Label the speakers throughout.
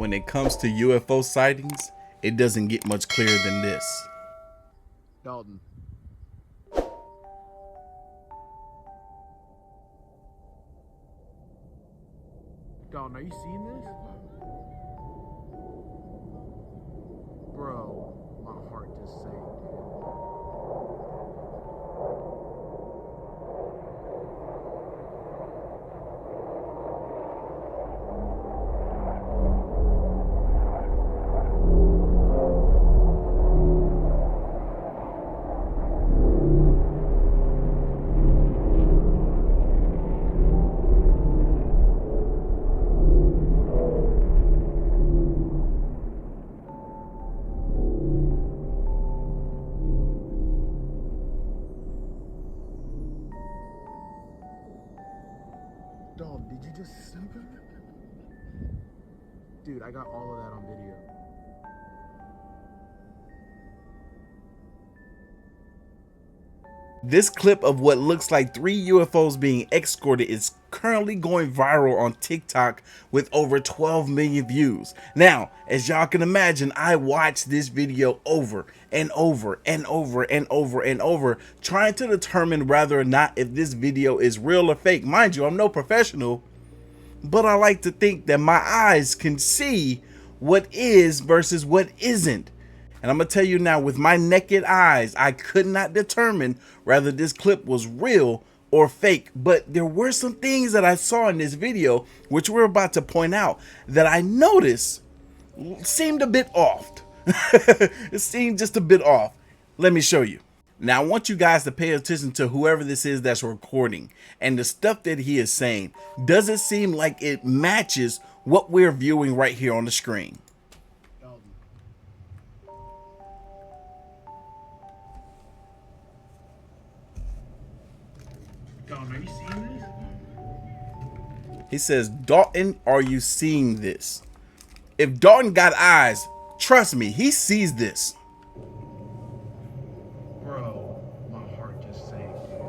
Speaker 1: When it comes to UFO sightings, it doesn't get much clearer than this.
Speaker 2: Dalton. Dalton, are you seeing this? Bro, my heart just sank. Dog, did you just see something? Dude, I got all of that on video.
Speaker 1: This clip of what looks like 3 UFOs being escorted is currently going viral on TikTok with over 12 million views. Now, as y'all can imagine, I watched this video over and over and over and over and over, trying to determine whether or not if this video is real or fake. Mind you, I'm no professional, but I like to think that my eyes can see what is versus what isn't. And I'm gonna tell you now, with my naked eyes, I could not determine whether this clip was real or fake. But there were some things that I saw in this video, which we're about to point out, that I noticed seemed a bit off. It seemed just a bit off. Let me show you. Now, I want you guys to pay attention to whoever this is that's recording and the stuff that he is saying. Does it seem like it matches what we're viewing right here on the screen?
Speaker 2: Dalton, are you seeing this?
Speaker 1: He says, Dalton, are you seeing this? If Dalton got eyes, trust me, he sees this.
Speaker 2: Bro, my heart just sank, dude.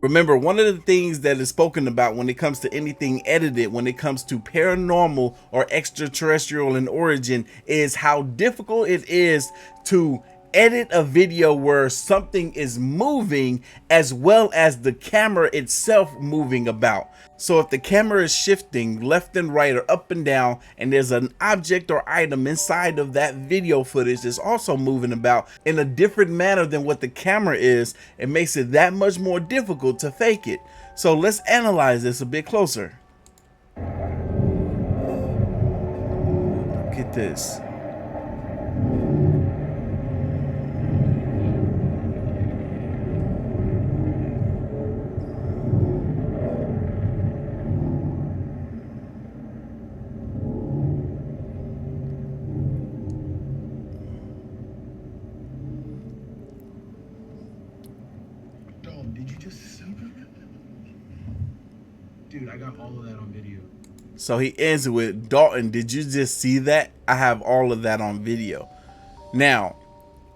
Speaker 1: Remember, one of the things that is spoken about when it comes to anything edited, when it comes to paranormal or extraterrestrial in origin, is how difficult it is to edit a video where something is moving as well as the camera itself moving about. So if the camera is shifting left and right or up and down, and there's an object or item inside of that video footage that's also moving about in a different manner than what the camera is, it makes it that much more difficult to fake it. So let's analyze this a bit closer. Look at this.
Speaker 2: Did you just see something? Dude, I got all of that on video.
Speaker 1: So he ends it with, Dalton, did you just see that? I have all of that on video. Now,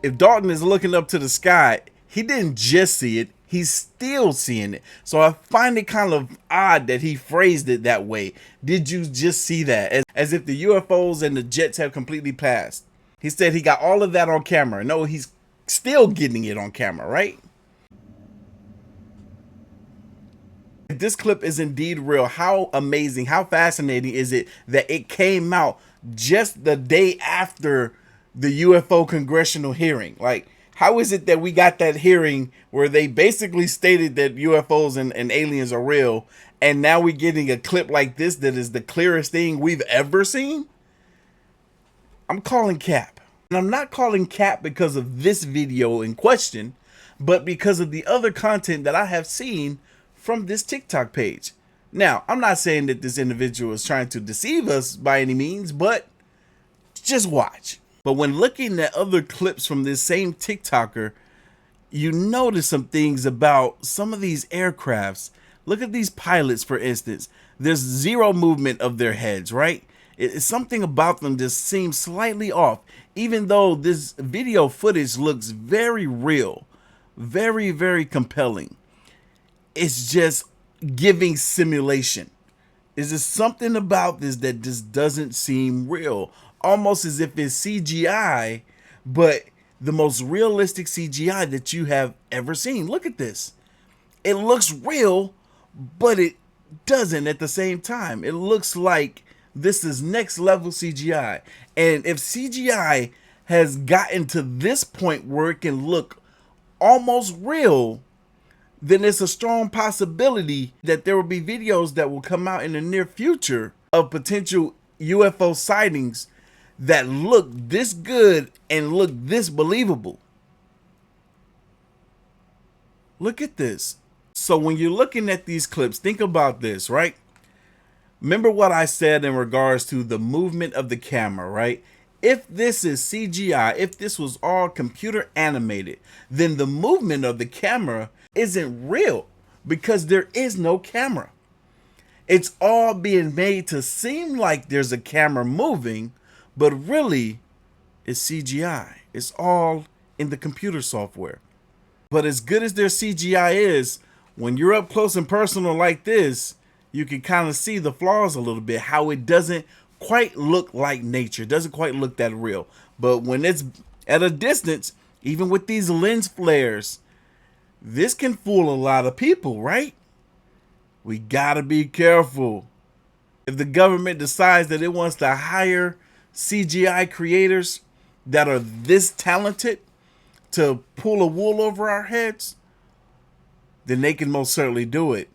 Speaker 1: if Dalton is looking up to the sky, he didn't just see it, he's still seeing it. So I find it kind of odd that he phrased it that way. Did you just see that? As if the UFOs and the jets have completely passed. He said he got all of that on camera. No, he's still getting it on camera, right? If this clip is indeed real, how amazing, how fascinating is it that it came out just the day after the UFO Congressional hearing? Like, how is it that we got that hearing where they basically stated that UFOs and aliens are real, and now we're getting a clip like this that is the clearest thing we've ever seen? I'm calling cap. And I'm not calling cap because of this video in question, but because of the other content that I have seen from this TikTok page. Now, I'm not saying that this individual is trying to deceive us by any means, but just watch. But when looking at other clips from this same TikToker, you notice some things about some of these aircrafts. Look at these pilots, for instance. There's zero movement of their heads, right? It's something about them just seems slightly off, even though this video footage looks very real, very, very compelling. It's just giving simulation. Is there something about this that just doesn't seem real? Almost as if it's CGI, but the most realistic CGI that you have ever seen. Look at this. It looks real, but it doesn't at the same time. It looks like this is next level CGI. And if CGI has gotten to this point where it can look almost real, then it's a strong possibility that there will be videos that will come out in the near future of potential UFO sightings that look this good and look this believable. Look at this. So when you're looking at these clips, think about this, right? Remember what I said in regards to the movement of the camera, right? If this is CGI, if this was all computer animated, then the movement of the camera isn't real because there is no camera. It's all being made to seem like there's a camera moving, but really it's CGI. It's all in the computer software. But as good as their CGI is, when you're up close and personal like this, you can kind of see the flaws a little bit, how it doesn't quite look like nature, doesn't quite look that real. But when it's at a distance, even with these lens flares, this can fool a lot of people, right? We gotta be careful. If the government decides that it wants to hire CGI creators that are this talented to pull a wool over our heads, then they can most certainly do it.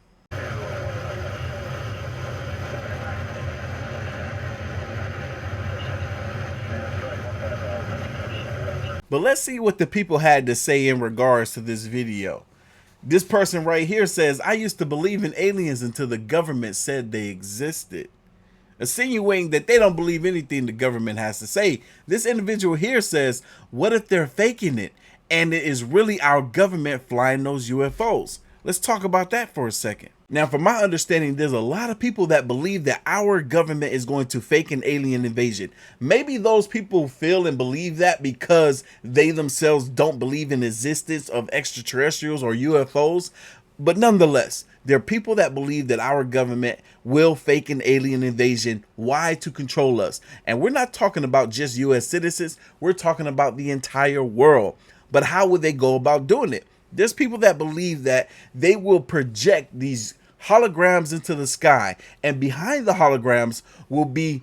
Speaker 1: But let's see what the people had to say in regards to this video. This person right here says, I used to believe in aliens until the government said they existed. Insinuating that they don't believe anything the government has to say. This individual here says, what if they're faking it and it is really our government flying those UFOs? Let's talk about that for a second. Now, from my understanding, there's a lot of people that believe that our government is going to fake an alien invasion. Maybe those people feel and believe that because they themselves don't believe in the existence of extraterrestrials or UFOs. But nonetheless, there are people that believe that our government will fake an alien invasion. Why? To control us. And we're not talking about just US citizens. We're talking about the entire world. But how would they go about doing it? There's people that believe that they will project these holograms into the sky, and behind the holograms will be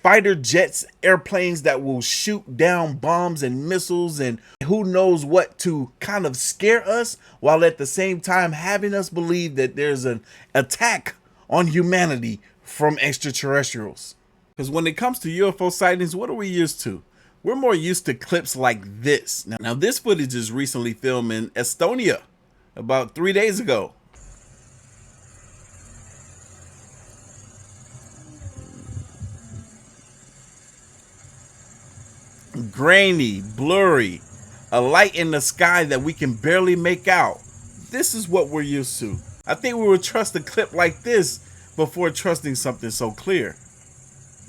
Speaker 1: fighter jets, airplanes that will shoot down bombs and missiles and who knows what to kind of scare us, while at the same time having us believe that there's an attack on humanity from extraterrestrials. Because when it comes to UFO sightings, what are we used to? We're more used to clips like this. Now this footage is recently filmed in Estonia about 3 days ago. Grainy, blurry, a light in the sky that we can barely make out. This is what we're used to. I think we would trust a clip like this before trusting something so clear.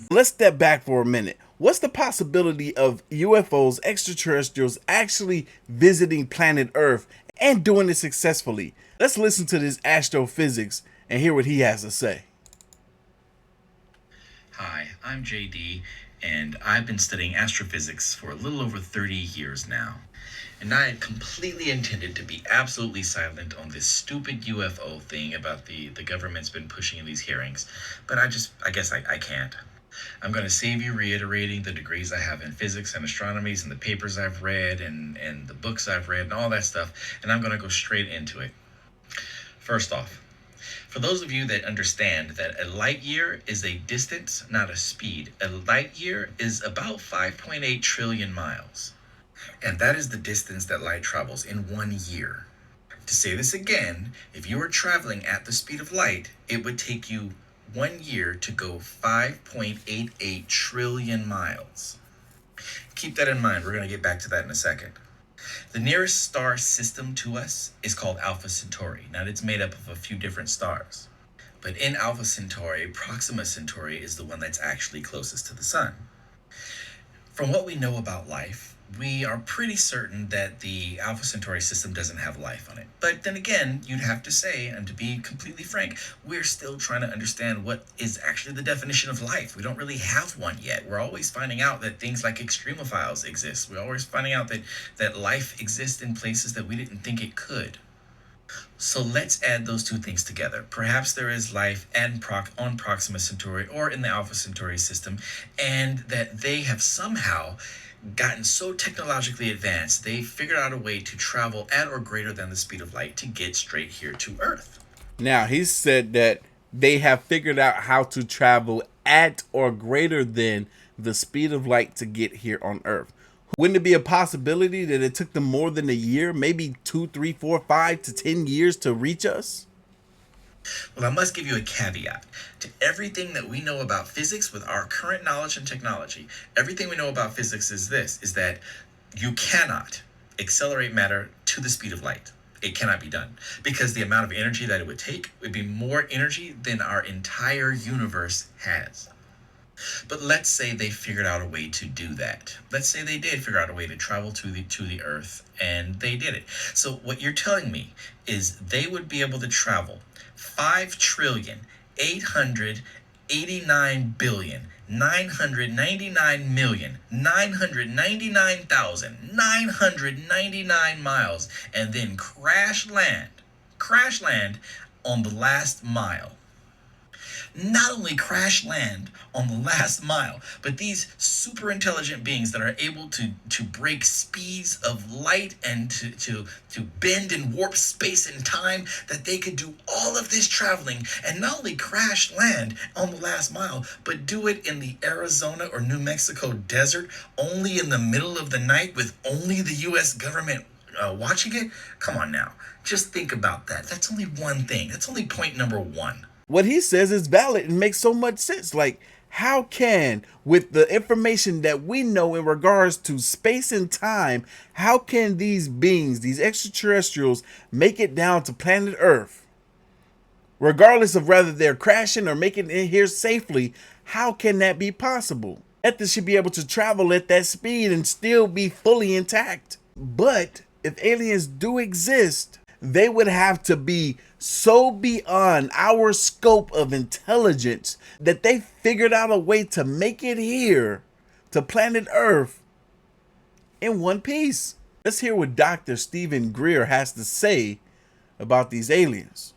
Speaker 1: Let's step back for a minute. What's the possibility of UFOs, extraterrestrials, actually visiting planet Earth and doing it successfully? Let's listen to this Astrophysics and hear what he has to say.
Speaker 3: Hi, I'm JD, and I've been studying astrophysics for a little over 30 years now. And I had completely intended to be absolutely silent on this stupid UFO thing about the government's been pushing in these hearings. But I guess I can't. I'm going to save you reiterating the degrees I have in physics and astronomy and the papers I've read and the books I've read and all that stuff. And I'm going to go straight into it. First off, for those of you that understand that a light year is a distance, not a speed, a light year is about 5.8 trillion miles. And that is the distance that light travels in 1 year. To say this again, if you were traveling at the speed of light, it would take you 1 year to go 5.88 trillion miles. Keep that in mind. We're going to get back to that in a second. The nearest star system to us is called Alpha Centauri. Now, it's made up of a few different stars. But in Alpha Centauri, Proxima Centauri is the one that's actually closest to the sun. From what we know about life, we are pretty certain that the Alpha Centauri system doesn't have life on it. But then again, you'd have to say, and to be completely frank, we're still trying to understand what is actually the definition of life. We don't really have one yet. We're always finding out that things like extremophiles exist. We're always finding out that life exists in places that we didn't think it could. So let's add those two things together. Perhaps there is life on Proxima Centauri or in the Alpha Centauri system, and that they have somehow gotten so technologically advanced, they figured out a way to travel at or greater than the speed of light to get straight here to Earth.
Speaker 1: Now, he said that they have figured out how to travel at or greater than the speed of light to get here on Earth. Wouldn't it be a possibility that it took them more than a year, maybe 2, 3, 4, 5 to 10 years to reach us?
Speaker 3: Well, I must give you a caveat. To everything that we know about physics with our current knowledge and technology, everything we know about physics is that you cannot accelerate matter to the speed of light. It cannot be done because the amount of energy that it would take would be more energy than our entire universe has. But let's say they figured out a way to do that. Let's say they did figure out a way to travel to the Earth, and they did it. So what you're telling me is they would be able to travel 5,889,999,999,999 miles, and then crash land on the last mile. Not only crash land on the last mile, but these super intelligent beings that are able to break speeds of light and to bend and warp space and time, that they could do all of this traveling and not only crash land on the last mile, but do it in the Arizona or New Mexico desert, only in the middle of the night with only the U.S. government watching it. Come on now, just think about that. That's only one thing. That's only point number one.
Speaker 1: What he says is valid and makes so much sense. Like, how can, with the information that we know in regards to space and time, how can these beings, these extraterrestrials, make it down to planet Earth? Regardless of whether they're crashing or making it here safely, how can that be possible? They should be able to travel at that speed and still be fully intact. But if aliens do exist, they would have to be so beyond our scope of intelligence that they figured out a way to make it here to planet Earth in one piece. Let's hear what Dr. Stephen Greer has to say about these aliens.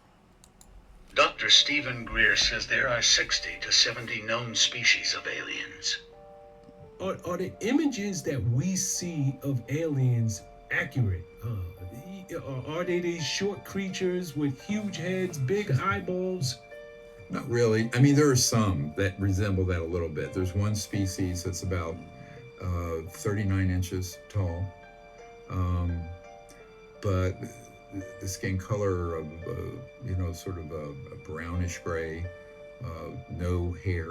Speaker 4: Dr. Stephen Greer says there are 60 to 70 known species of aliens.
Speaker 5: Are the images that we see of aliens accurate? Are they these short creatures with huge heads, big eyeballs?
Speaker 6: Not really. I mean, there are some that resemble that a little bit. There's one species that's about 39 inches tall, but the skin color of, sort of a brownish gray, no hair,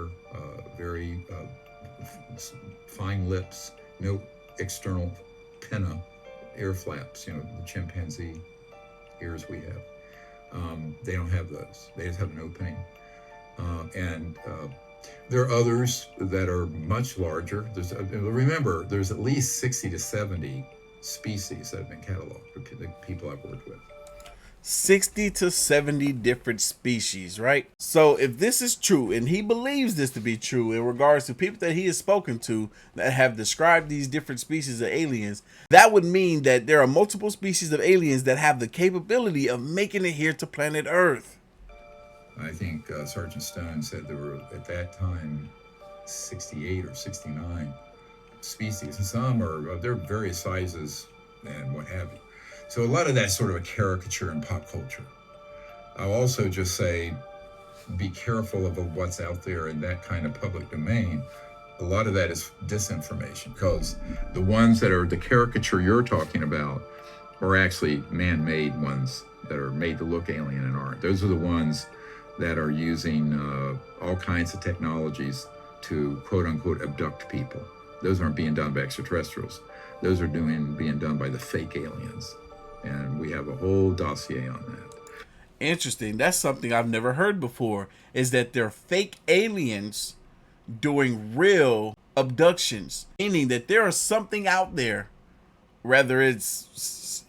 Speaker 6: very fine lips, no external pinna, ear flaps, the chimpanzee ears we have. They don't have those. They just have an opening. And there are others that are much larger. Remember, there's at least 60 to 70 species that have been cataloged, the people I've worked with.
Speaker 1: 60 to 70 different species, right? So if this is true, and he believes this to be true in regards to people that he has spoken to that have described these different species of aliens, that would mean that there are multiple species of aliens that have the capability of making it here to planet Earth.
Speaker 6: I think Sergeant Stone said there were, at that time, 68 or 69 species, and some they're various sizes and what have you. So a lot of that's sort of a caricature in pop culture. I'll also just say, be careful of what's out there in that kind of public domain. A lot of that is disinformation, because the ones that are the caricature you're talking about are actually man-made ones that are made to look alien and aren't. Those are the ones that are using all kinds of technologies to quote-unquote abduct people. Those aren't being done by extraterrestrials. Those are being done by the fake aliens. And we have a whole dossier on that.
Speaker 1: Interesting. That's something I've never heard before, is that they're fake aliens doing real abductions, meaning that there is something out there, whether it's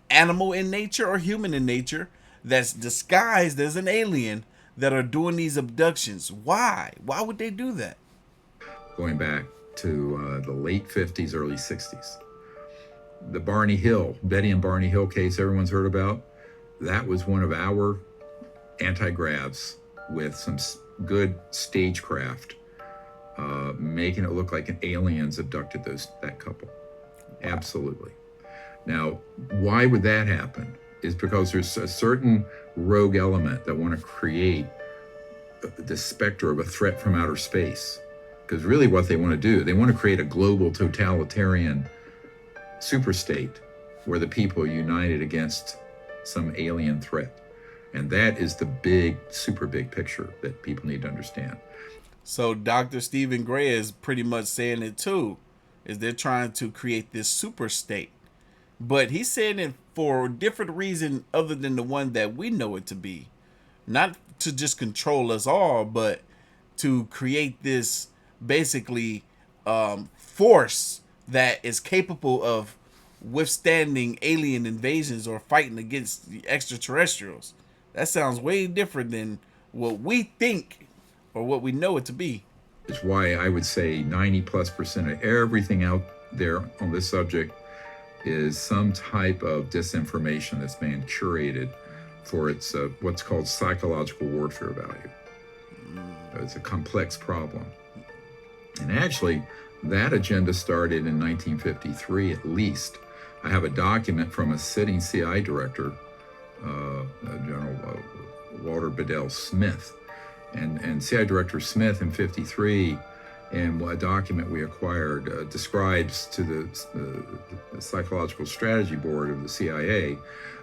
Speaker 1: animal in nature or human in nature, that's disguised as an alien that are doing these abductions. Why would they do that?
Speaker 6: Going back to the late 50s, early 60s. The Betty and Barney Hill case everyone's heard about, that was one of our anti-gravs with some good stagecraft, making it look like an aliens abducted that couple. Absolutely. Now, why would that happen? Is because there's a certain rogue element that want to create the specter of a threat from outer space. Because really what they want to do, they want to create a global totalitarian superstate where the people are united against some alien threat. And that is the super big picture that people need to understand.
Speaker 1: So Dr. Stephen Gray is pretty much saying it too, is they're trying to create this super state. But he's saying it for a different reason other than the one that we know it to be. Not to just control us all, but to create this basically force that is capable of withstanding alien invasions or fighting against the extraterrestrials. That sounds way different than what we think or what we know it to be.
Speaker 6: It's why I would say 90+% of everything out there on this subject is some type of disinformation that's being curated for its what's called psychological warfare value. It's a complex problem. And actually, that agenda started in 1953 at least. I have a document from a sitting CIA director, General Walter Bedell Smith. And CIA Director Smith in 53, in a document we acquired, describes to the Psychological Strategy Board of the CIA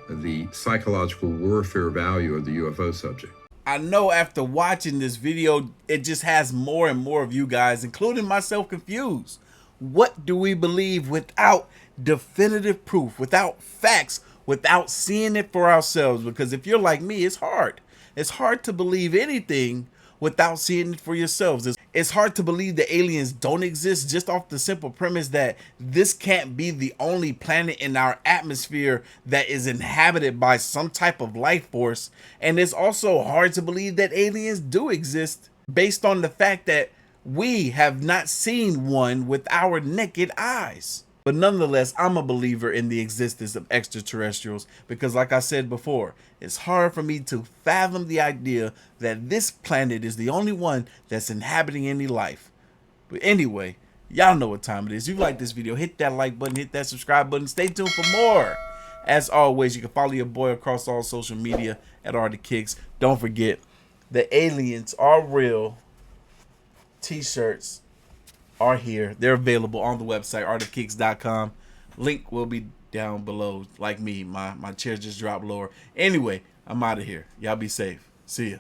Speaker 6: the psychological warfare value of the UFO subject.
Speaker 1: I know after watching this video, it just has more and more of you guys, including myself, confused. What do we believe without definitive proof, without facts, without seeing it for ourselves? Because if you're like me, it's hard. It's hard to believe anything without seeing it for yourselves. It's hard to believe that aliens don't exist just off the simple premise that this can't be the only planet in our atmosphere that is inhabited by some type of life force. And it's also hard to believe that aliens do exist based on the fact that we have not seen one with our naked eyes. But nonetheless, I'm a believer in the existence of extraterrestrials because, like I said before, it's hard for me to fathom the idea that this planet is the only one that's inhabiting any life. But anyway, y'all know what time it is. If you like this video, hit that like button, hit that subscribe button. Stay tuned for more. As always, you can follow your boy across all social media at Artofkickz. Don't forget, the aliens are real. T-shirts are here. They're available on the website, artofkickz.com. Link will be down below. Like me, my chair just dropped lower. Anyway, I'm out of here. Y'all be safe. See ya.